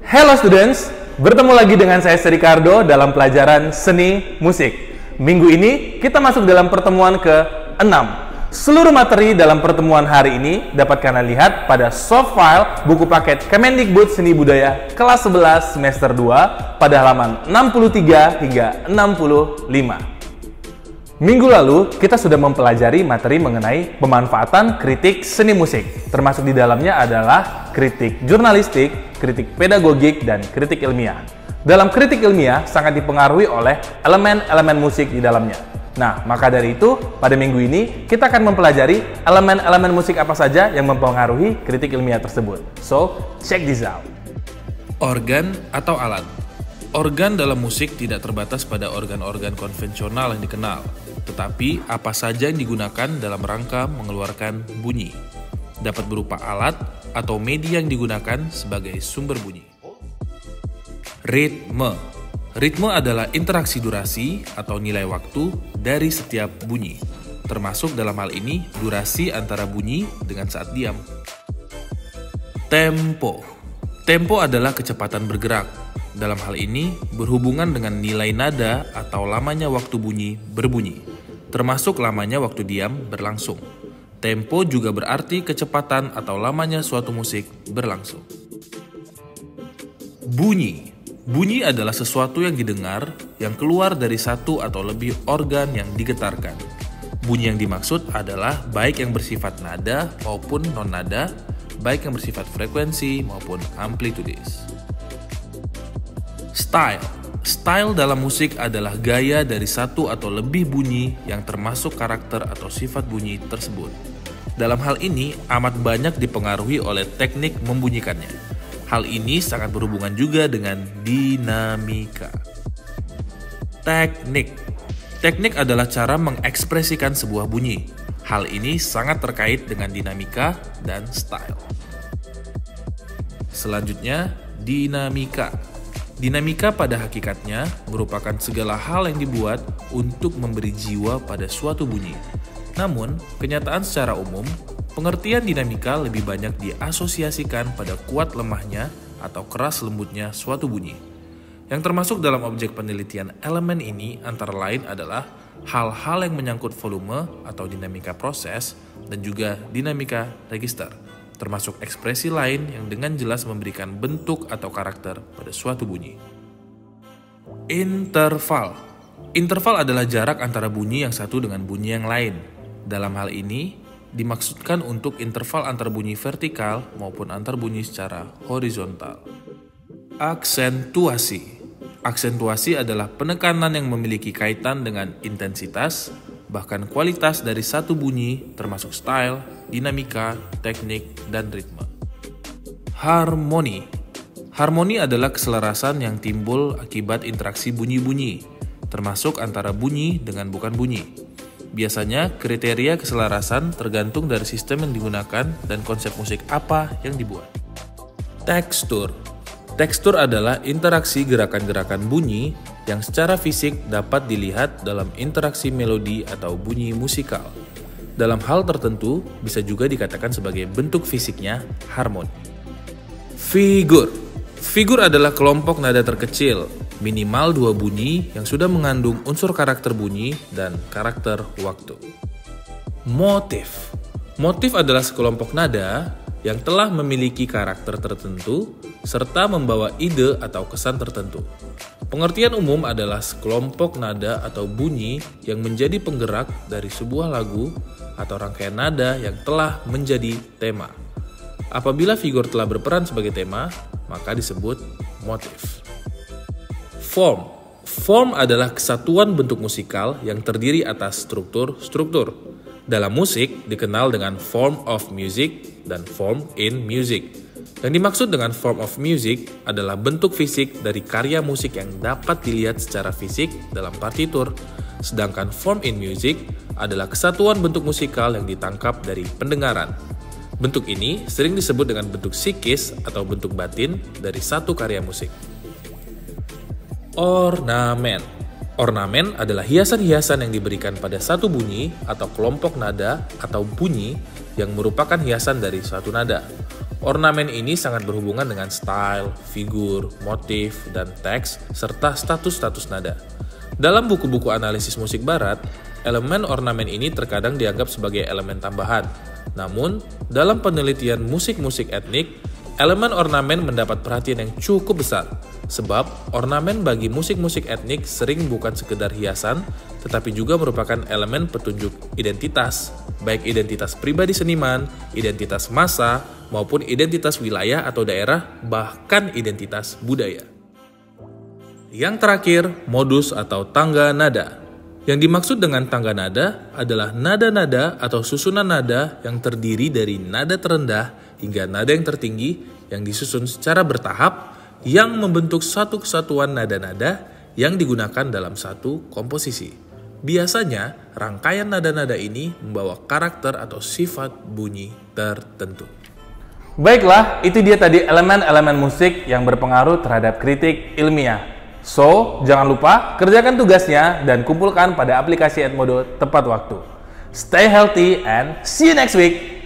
Hello students, bertemu lagi dengan saya Ricardo dalam pelajaran seni musik. Minggu ini kita masuk dalam pertemuan ke-6. Seluruh materi dalam pertemuan hari ini dapat kalian lihat pada soft file buku paket Kemendikbud Seni Budaya kelas 11 semester 2 pada halaman 63 hingga 65. Minggu lalu, kita sudah mempelajari materi mengenai pemanfaatan kritik seni musik. Termasuk di dalamnya adalah kritik jurnalistik, kritik pedagogik, dan kritik ilmiah. Dalam kritik ilmiah, sangat dipengaruhi oleh elemen-elemen musik di dalamnya. Nah, maka dari itu, pada minggu ini, kita akan mempelajari elemen-elemen musik apa saja yang mempengaruhi kritik ilmiah tersebut. So, check this out. Organ atau alat. Organ dalam musik tidak terbatas pada organ-organ konvensional yang dikenal, tetapi apa saja yang digunakan dalam rangka mengeluarkan bunyi. Dapat berupa alat atau media yang digunakan sebagai sumber bunyi. Ritme. Ritme adalah interaksi durasi atau nilai waktu dari setiap bunyi, termasuk dalam hal ini durasi antara bunyi dengan saat diam. Tempo. Tempo adalah kecepatan bergerak. Dalam hal ini berhubungan dengan nilai nada atau lamanya waktu bunyi berbunyi, termasuk lamanya waktu diam berlangsung. Tempo juga berarti kecepatan atau lamanya suatu musik berlangsung. Bunyi. Bunyi adalah sesuatu yang didengar yang keluar dari satu atau lebih organ yang digetarkan. Bunyi yang dimaksud adalah baik yang bersifat nada maupun non-nada, baik yang bersifat frekuensi maupun amplitudes. Style. Style dalam musik adalah gaya dari satu atau lebih bunyi yang termasuk karakter atau sifat bunyi tersebut. Dalam hal ini amat banyak dipengaruhi oleh teknik membunyikannya. Hal ini sangat berhubungan juga dengan dinamika. Teknik. Teknik adalah cara mengekspresikan sebuah bunyi. Hal ini sangat terkait dengan dinamika dan style. Selanjutnya, dinamika. Dinamika pada hakikatnya merupakan segala hal yang dibuat untuk memberi jiwa pada suatu bunyi. Namun, kenyataan secara umum, pengertian dinamika lebih banyak diasosiasikan pada kuat lemahnya atau keras lembutnya suatu bunyi. Yang termasuk dalam objek penelitian elemen ini antara lain adalah hal-hal yang menyangkut volume atau dinamika proses dan juga dinamika register, termasuk ekspresi lain yang dengan jelas memberikan bentuk atau karakter pada suatu bunyi. Interval. Interval adalah jarak antara bunyi yang satu dengan bunyi yang lain. Dalam hal ini, dimaksudkan untuk interval antar bunyi vertikal maupun antar bunyi secara horizontal. Aksentuasi. Aksentuasi adalah penekanan yang memiliki kaitan dengan intensitas, bahkan kualitas dari satu bunyi termasuk style, dinamika, teknik, dan ritme. Harmoni. Harmoni adalah keselarasan yang timbul akibat interaksi bunyi-bunyi, termasuk antara bunyi dengan bukan bunyi. Biasanya kriteria keselarasan tergantung dari sistem yang digunakan dan konsep musik apa yang dibuat. Tekstur. Tekstur adalah interaksi gerakan-gerakan bunyi yang secara fisik dapat dilihat dalam interaksi melodi atau bunyi musikal. Dalam hal tertentu, bisa juga dikatakan sebagai bentuk fisiknya harmoni. Figur. Figur adalah kelompok nada terkecil, minimal 2 bunyi yang sudah mengandung unsur karakter bunyi dan karakter waktu. Motif. Motif adalah sekelompok nada yang telah memiliki karakter tertentu serta membawa ide atau kesan tertentu. Pengertian umum adalah sekelompok nada atau bunyi yang menjadi penggerak dari sebuah lagu atau rangkaian nada yang telah menjadi tema. Apabila figur telah berperan sebagai tema, maka disebut motif. Form. Form adalah kesatuan bentuk musikal yang terdiri atas struktur-struktur. Dalam musik dikenal dengan form of music dan form in music. Yang dimaksud dengan form of music adalah bentuk fisik dari karya musik yang dapat dilihat secara fisik dalam partitur, sedangkan form in music adalah kesatuan bentuk musikal yang ditangkap dari pendengaran. Bentuk ini sering disebut dengan bentuk psikis atau bentuk batin dari satu karya musik. Ornamen. Ornamen adalah hiasan-hiasan yang diberikan pada satu bunyi atau kelompok nada atau bunyi yang merupakan hiasan dari suatu nada. Ornamen ini sangat berhubungan dengan style, figur, motif, dan teks, serta status-status nada. Dalam buku-buku analisis musik barat, elemen ornamen ini terkadang dianggap sebagai elemen tambahan. Namun, dalam penelitian musik-musik etnik, elemen ornamen mendapat perhatian yang cukup besar, sebab ornamen bagi musik-musik etnik sering bukan sekedar hiasan, tetapi juga merupakan elemen petunjuk identitas, baik identitas pribadi seniman, identitas massa, maupun identitas wilayah atau daerah, bahkan identitas budaya. Yang terakhir, modus atau tangga nada. Yang dimaksud dengan tangga nada adalah nada-nada atau susunan nada yang terdiri dari nada terendah hingga nada yang tertinggi yang disusun secara bertahap yang membentuk satu kesatuan nada-nada yang digunakan dalam satu komposisi. Biasanya, rangkaian nada-nada ini membawa karakter atau sifat bunyi tertentu. Baiklah, itu dia tadi elemen-elemen musik yang berpengaruh terhadap kritik ilmiah. So, jangan lupa kerjakan tugasnya dan kumpulkan pada aplikasi Edmodo tepat waktu. Stay healthy and see you next week!